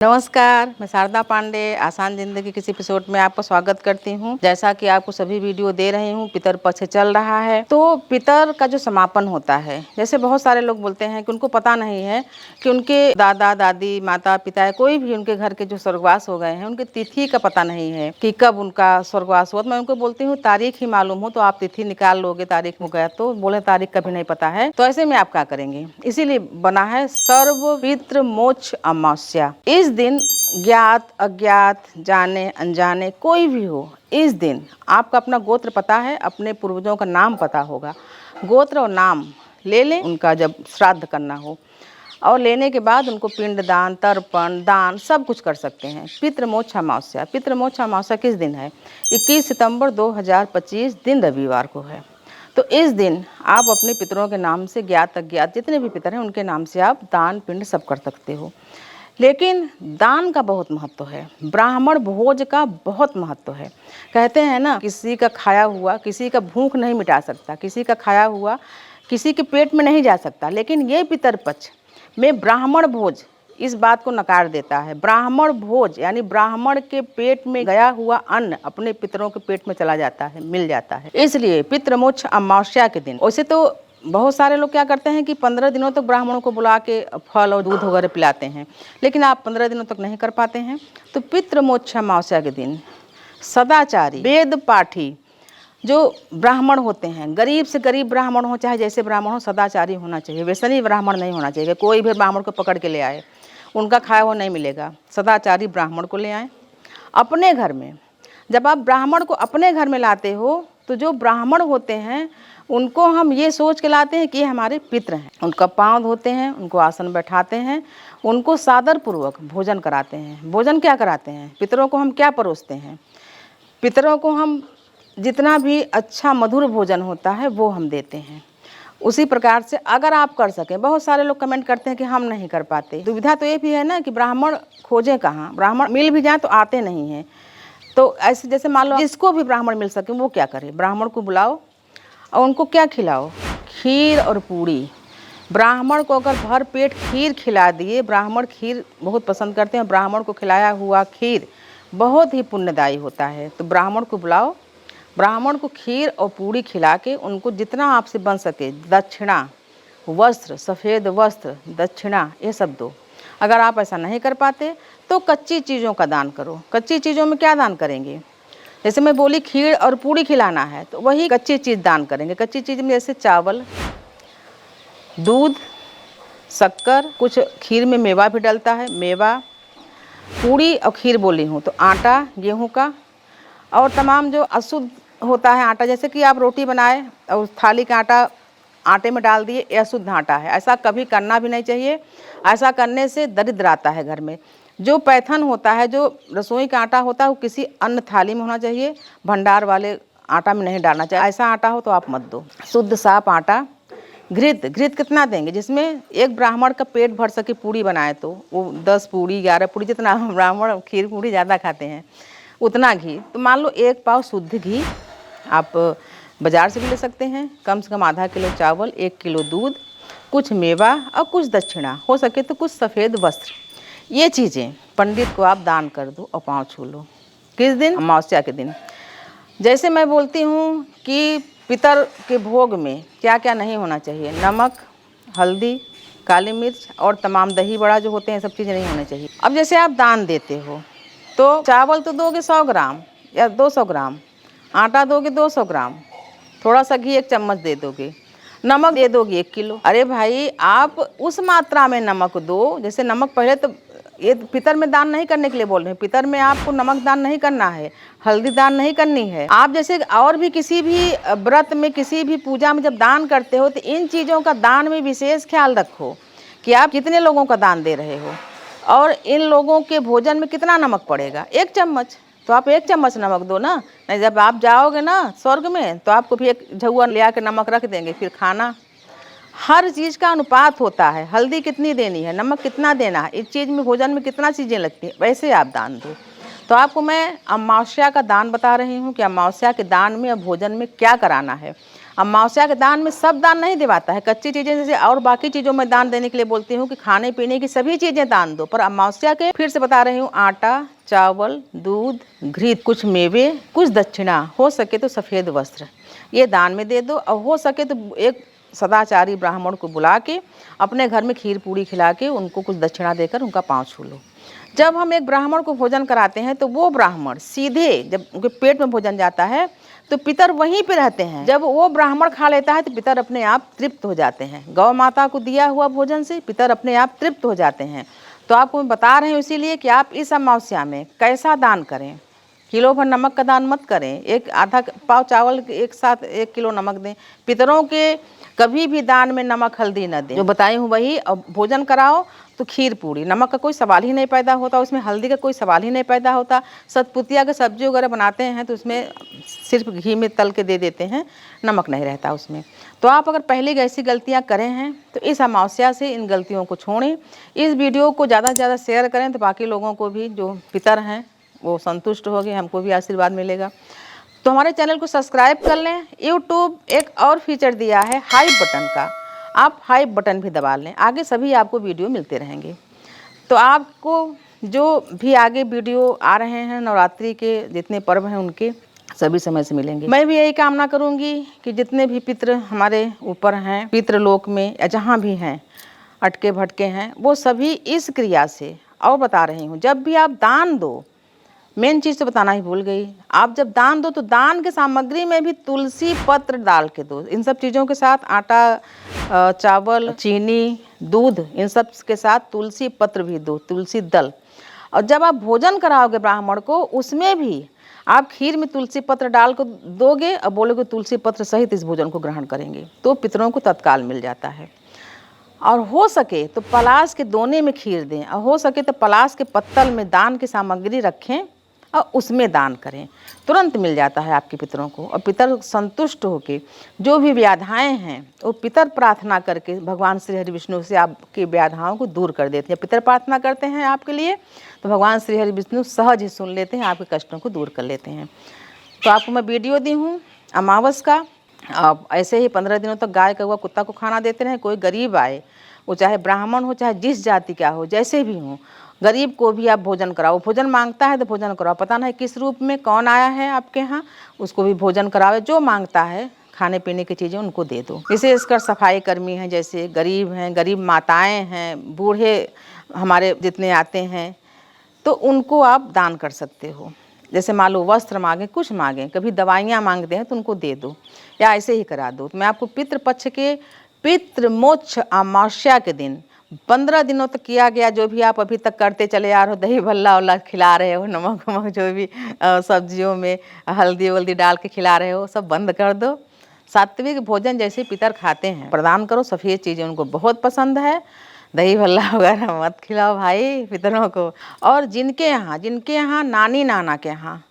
नमस्कार, मैं शारदा पांडे आसान जिंदगी किसी एपिसोड में आपका स्वागत करती हूँ। जैसा कि आपको सभी वीडियो दे रही हूँ, पितर पक्ष चल रहा है तो पितर का जो समापन होता है, जैसे बहुत सारे लोग बोलते हैं कि उनको पता नहीं है कि उनके दादा दादी माता पिता कोई भी उनके घर के जो स्वर्गवास हो गए हैं उनकी तिथि का पता नहीं है कि कब उनका स्वर्गवास हुआ। तो मैं उनको बोलती हूँ तारीख ही मालूम हो तो आप तिथि निकाल लोगे, तारीख हो गया तो बोले तारीख कभी नहीं पता है। तो ऐसे में आप क्या करेंगे, इसीलिए बना है सर्व पितृ मोक्ष अमावस्या। इस दिन ज्ञात अज्ञात जाने अनजाने कोई भी हो, इस दिन आपका अपना गोत्र पता है, अपने पूर्वजों का नाम पता होगा, गोत्र और नाम ले लें उनका जब श्राद्ध करना हो, और लेने के बाद उनको पिंड दान तर्पण दान सब कुछ कर सकते हैं। पितृमोक्ष अमावस्या, पितृमोक्ष अमावस्या किस दिन है? 21 सितंबर 2025 दिन रविवार को है। तो इस दिन आप अपने पितरों के नाम से ज्ञात अज्ञात जितने भी पितर हैं उनके नाम से आप दान पिंड सब कर सकते हो। लेकिन दान का बहुत महत्व है, ब्राह्मण भोज का बहुत महत्व है। कहते हैं ना, किसी का खाया हुआ किसी का भूख नहीं मिटा सकता, किसी का खाया हुआ किसी के पेट में नहीं जा सकता, लेकिन ये पितर पक्ष में ब्राह्मण भोज इस बात को नकार देता है। ब्राह्मण भोज यानी ब्राह्मण के पेट में गया हुआ अन्न अपने पितरों के पेट में चला जाता है, मिल जाता है। इसलिए पितृमोक्ष अमावस्या के दिन, वैसे तो बहुत सारे लोग क्या करते हैं कि 15 दिनों तक ब्राह्मणों को बुला के फल और दूध वगैरह पिलाते हैं, लेकिन आप 15 दिनों तक नहीं कर पाते हैं। तो पितृमोक्ष अमावस्या के दिन सदाचारी वेद पाठी जो ब्राह्मण होते हैं, गरीब से गरीब ब्राह्मण हो चाहे जैसे ब्राह्मण हो, सदाचारी होना चाहिए। व्यसनी ब्राह्मण नहीं होना चाहिए। कोई भी ब्राह्मण को पकड़ के ले आए, उनका खाया हुआ नहीं मिलेगा। सदाचारी ब्राह्मण को ले आए अपने घर में। जब आप ब्राह्मण को अपने घर में लाते हो तो जो ब्राह्मण होते हैं उनको हम ये सोच के लाते हैं कि ये हमारे पितृ हैं। उनका पाँव धोते हैं, उनको आसन बैठाते हैं, उनको सादर पूर्वक भोजन कराते हैं। भोजन क्या कराते हैं? पितरों को हम क्या परोसते हैं? पितरों को हम जितना भी अच्छा मधुर भोजन होता है वो हम देते हैं। उसी प्रकार से अगर आप कर सकें, बहुत सारे लोग कमेंट करते हैं कि हम नहीं कर पाते। दुविधा तो ये भी है ना कि ब्राह्मण खोजें कहाँ, ब्राह्मण मिल भी जाए तो आते नहीं हैं। तो ऐसे जैसे मान लो जिसको भी ब्राह्मण मिल सके वो क्या करे, ब्राह्मण को बुलाओ और उनको क्या खिलाओ? खीर और पूड़ी। ब्राह्मण को अगर भर पेट खीर खिला दिए, ब्राह्मण खीर बहुत पसंद करते हैं, ब्राह्मण को खिलाया हुआ खीर बहुत ही पुण्यदायी होता है। तो ब्राह्मण को बुलाओ, ब्राह्मण को खीर और पूड़ी खिला के उनको जितना आपसे बन सके दक्षिणा, वस्त्र, सफ़ेद वस्त्र, दक्षिणा, ये सब दो। अगर आप ऐसा नहीं कर पाते तो कच्ची चीज़ों का दान करो। कच्ची चीज़ों में क्या दान करेंगे? जैसे मैं बोली खीर और पूड़ी खिलाना है तो वही कच्ची चीज़ दान करेंगे। कच्ची चीज़ में जैसे चावल, दूध, शक्कर, कुछ खीर में मेवा भी डलता है, मेवा, पूड़ी और खीर बोली हूँ तो आटा गेहूं का, और तमाम जो अशुद्ध होता है आटा, जैसे कि आप रोटी बनाए और थाली का आटा आटे में डाल दिए, ये अशुद्ध आटा है। ऐसा कभी करना भी नहीं चाहिए। ऐसा करने से दरिद्र आता है घर में। जो पैथन होता है, जो रसोई का आटा होता है, वो किसी अन्य थाली में होना चाहिए, भंडार वाले आटा में नहीं डालना चाहिए। ऐसा आटा हो तो आप मत दो। शुद्ध साफ आटा। घृत, घृत कितना देंगे? जिसमें एक ब्राह्मण का पेट भर सके पूड़ी बनाए तो वो 10 पूड़ी 11 पूड़ी, जितना ब्राह्मण खीर पूड़ी ज़्यादा खाते हैं उतना घी। तो मान लो 1 पाव शुद्ध घी आप बाज़ार से भी ले सकते हैं, कम से कम आधा किलो चावल, 1 किलो दूध, कुछ मेवा और कुछ दक्षिणा, हो सके तो कुछ सफ़ेद वस्त्र। ये चीज़ें पंडित को आप दान कर दो और पाँव छू लो। किस दिन? अमावस्या के दिन। जैसे मैं बोलती हूँ कि पितर के भोग में क्या क्या नहीं होना चाहिए, नमक, हल्दी, काली मिर्च और तमाम दही बड़ा जो होते हैं, सब चीज़ें नहीं होनी चाहिए। अब जैसे आप दान देते हो तो चावल तो दोगे 100 ग्राम या 200 ग्राम, आटा दोगे 200 ग्राम, थोड़ा सा घी 1 चम्मच दे दोगे, नमक दे दोगे 1 किलो। अरे भाई, आप उस मात्रा में नमक दो। जैसे नमक पहले तो ये पितर में दान नहीं करने के लिए बोल रहे हैं, पितर में आपको नमक दान नहीं करना है, हल्दी दान नहीं करनी है। आप जैसे और भी किसी भी व्रत में, किसी भी पूजा में जब दान करते हो तो इन चीज़ों का दान में विशेष ख्याल रखो कि आप कितने लोगों का दान दे रहे हो और इन लोगों के भोजन में कितना नमक पड़ेगा। 1 चम्मच, तो आप 1 चम्मच नमक दो ना। नहीं, जब आप जाओगे ना स्वर्ग में तो आपको भी 1 झउआ ले आकर नमक रख देंगे, फिर खाना। हर चीज़ का अनुपात होता है। हल्दी कितनी देनी है, नमक कितना देना है, इस चीज़ में भोजन में कितना चीज़ें लगती हैं, वैसे आप दान दो। तो आपको मैं अमावस्या का दान बता रही हूँ कि अमावस्या के दान में और भोजन में क्या कराना है। अमावस्या के दान में सब दान नहीं दिवाता है, कच्ची चीजें जैसे और बाकी चीजों में दान देने के लिए बोलती हूँ कि खाने पीने की सभी चीजें दान दो, पर अमावस्या के फिर से बता रही हूँ, आटा, चावल, दूध, घृत, कुछ मेवे, कुछ दक्षिणा, हो सके तो सफेद वस्त्र, ये दान में दे दो। और हो सके तो एक सदाचारी ब्राह्मण को बुला के अपने घर में खीर पूड़ी खिला के उनको कुछ दक्षिणा देकर उनका पाँव छू लो। जब हम एक ब्राह्मण को भोजन कराते हैं तो वो ब्राह्मण सीधे जब उनके पेट में भोजन जाता है तो पितर वहीं पे रहते हैं। जब वो ब्राह्मण खा लेता है तो पितर अपने आप तृप्त हो जाते हैं। गौ माता को दिया हुआ भोजन से पितर अपने आप तृप्त हो जाते हैं। तो आपको मैं बता रही हूँ इसीलिए कि आप इस अमावस्या में कैसा दान करें। किलो भर नमक का दान मत करें, एक आधा पाव चावल एक साथ 1 किलो नमक दें। पितरों के कभी भी दान में नमक हल्दी न दें, जो बताई हूँ वही। अब भोजन कराओ तो खीर पूड़ी, नमक का कोई सवाल ही नहीं पैदा होता, उसमें हल्दी का कोई सवाल ही नहीं पैदा होता। सतपुतिया के सब्जी वगैरह बनाते हैं तो उसमें सिर्फ घी में तल के दे देते हैं, नमक नहीं रहता उसमें। तो आप अगर पहले ऐसी गलतियां करें हैं तो इस अमावस्या से इन गलतियों को छोड़ें। इस वीडियो को ज़्यादा से ज़्यादा शेयर करें तो बाकी लोगों को भी जो पितर हैं वो संतुष्ट हो गए, हमको भी आशीर्वाद मिलेगा। तो हमारे चैनल को सब्सक्राइब कर लें। यूट्यूब एक और फीचर दिया है हाइप बटन का, आप हाइप बटन भी दबा लें, आगे सभी आपको वीडियो मिलते रहेंगे। तो आपको जो भी आगे वीडियो आ रहे हैं नवरात्रि के जितने पर्व हैं उनके सभी समय से मिलेंगे। मैं भी यही कामना करूंगी कि जितने भी पितृ हमारे ऊपर हैं, पितृलोक में या जहाँ भी हैं अटके भटके हैं, वो सभी इस क्रिया से, और बता रही हूँ जब भी आप दान दो, मेन चीज़ तो बताना ही भूल गई, आप जब दान दो तो दान के सामग्री में भी तुलसी पत्र डाल के दो। इन सब चीज़ों के साथ आटा, चावल, चीनी, दूध, इन सब के साथ तुलसी पत्र भी दो, तुलसी दल। और जब आप भोजन कराओगे ब्राह्मण को, उसमें भी आप खीर में तुलसी पत्र डाल को दोगे और बोलोगे तुलसी पत्र सहित इस भोजन को ग्रहण करेंगे, तो पितरों को तत्काल मिल जाता है। और हो सके तो पलाश के दोने में खीर दें, और हो सके तो पलाश के पत्तल में दान की सामग्री रखें और उसमें दान करें, तुरंत मिल जाता है आपके पितरों को। और पितर संतुष्ट होकर जो भी व्याधाएं हैं वो पितर प्रार्थना करके भगवान श्री हरि विष्णु से आपकी व्याधाओं को दूर कर देते हैं। पितर प्रार्थना करते हैं आपके लिए तो भगवान श्री हरि विष्णु सहज ही सुन लेते हैं, आपके कष्टों को दूर कर लेते हैं। तो आपको मैं वीडियो दी हूँ अमावस का। आप ऐसे ही 15 दिनों तक गाय कौवा कुत्ता को खाना देते रहें। कोई गरीब आए, वो चाहे ब्राह्मण हो चाहे जिस जाति का हो, जैसे भी हो, गरीब को भी आप भोजन कराओ। भोजन मांगता है तो भोजन कराओ, पता नहीं किस रूप में कौन आया है आपके यहाँ, उसको भी भोजन कराओ। जो मांगता है खाने पीने की चीज़ें उनको दे दो। विशेषकर सफाई कर्मी हैं, जैसे गरीब हैं, गरीब माताएं हैं, बूढ़े हमारे जितने आते हैं, तो उनको आप दान कर सकते हो। जैसे मान लो वस्त्र मांगे, कुछ मांगे, कभी दवाइयाँ मांगते हैं तो उनको दे दो, या ऐसे ही करा दो। तो मैं आपको पितृपक्ष के पितृमोक्ष अमावस्या के दिन 15 दिनों तक किया गया जो भी आप अभी तक करते चले आ रहे हो, दही भल्ला वल्ला खिला रहे हो, नमक वमक जो भी सब्जियों में हल्दी वल्दी डाल के खिला रहे हो, सब बंद कर दो। सात्विक भोजन जैसे पितर खाते हैं प्रदान करो। सफ़ेद चीज़ें उनको बहुत पसंद है, दही भल्ला वगैरह मत खिलाओ भाई पितरों को। और जिनके यहाँ नानी नाना के यहाँ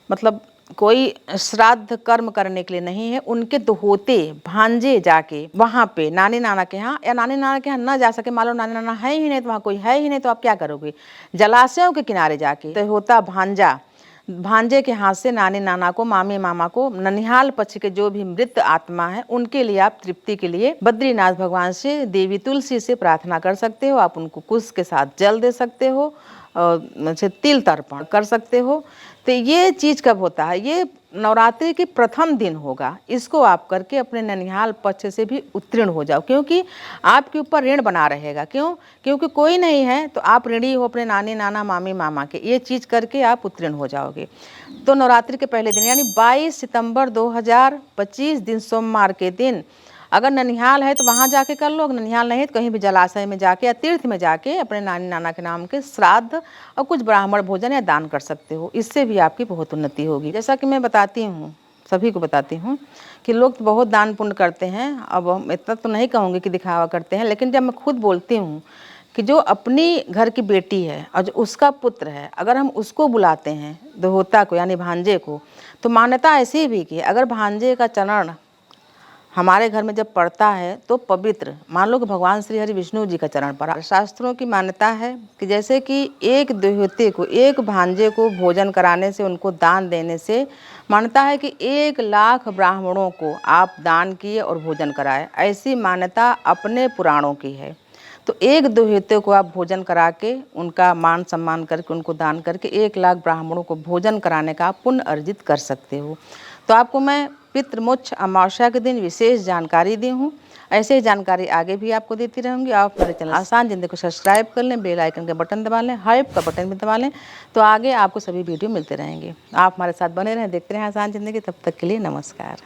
मतलब कोई श्राद्ध कर्म करने के लिए नहीं है, उनके दोहोते भांजे जाके वहाँ पे नानी नाना के यहाँ, या नानी नाना के यहाँ न जा सके, मान लो नानी नाना है ही नहीं तो वहाँ कोई है ही नहीं, तो आप क्या करोगे, जलाशयों के किनारे जाके दोहोता भांजा, भांजे के हाथ से नानी नाना को, मामी मामा को, ननिहाल पक्ष के जो भी मृत आत्मा है उनके लिए आप तृप्ति के लिए बद्रीनाथ भगवान से, देवी तुलसी से प्रार्थना कर सकते हो। आप उनको कुश के साथ जल दे सकते हो और तिल तर्पण कर सकते हो। तो ये चीज़ कब होता है, ये नवरात्रि के प्रथम दिन होगा। इसको आप करके अपने ननिहाल पक्ष से भी उत्तीर्ण हो जाओ, क्योंकि आपके ऊपर ऋण बना रहेगा। क्यों? क्योंकि कोई नहीं है तो आप ऋणी हो अपने नानी नाना मामी मामा के। ये चीज़ करके आप उत्तीर्ण हो जाओगे। तो नवरात्रि के पहले दिन यानी 22 सितंबर 2025 दिन सोमवार के दिन अगर ननिहाल है तो वहाँ जाके कर लो, ननिहाल नहीं है तो कहीं भी जलाशय में जाके या तीर्थ में जाके अपने नानी नाना के नाम के श्राद्ध और कुछ ब्राह्मण भोजन या दान कर सकते हो। इससे भी आपकी बहुत उन्नति होगी। जैसा कि मैं बताती हूँ, सभी को बताती हूँ कि लोग तो बहुत दान पुण्य करते हैं। अब इतना तो नहीं कहूँगी कि दिखावा करते हैं, लेकिन जब मैं खुद बोलती हूँ कि जो अपनी घर की बेटी है और जो उसका पुत्र है, अगर हम उसको बुलाते हैं दोहोता को यानी भांजे को, तो मान्यता ऐसी भी कि अगर भांजे का चरण हमारे घर में जब पड़ता है तो पवित्र, मान लो कि भगवान श्री हरि विष्णु जी का चरण पड़ा। शास्त्रों की मान्यता है कि जैसे कि एक द्विहते को, एक भांजे को भोजन कराने से, उनको दान देने से, मान्यता है कि 1,00,000 ब्राह्मणों को आप दान किए और भोजन कराए। ऐसी मान्यता अपने पुराणों की है। तो एक द्विहते को आप भोजन करा के, उनका मान सम्मान करके, उनको दान करके 1,00,000 ब्राह्मणों को भोजन कराने का आप पुण्य अर्जित कर सकते हो। तो आपको मैं पितृमोक्ष अमावस्या के दिन विशेष जानकारी दी हूँ। ऐसे ही जानकारी आगे भी आपको देती रहूँगी। आप मेरे चैनल आसान जिंदगी को सब्सक्राइब कर लें, बेल आइकन का बटन दबा लें, हाइप का बटन भी दबा लें, तो आगे आपको सभी वीडियो मिलते रहेंगे। आप हमारे साथ बने रहें, देखते रहें आसान जिंदगी। तब तक के लिए नमस्कार।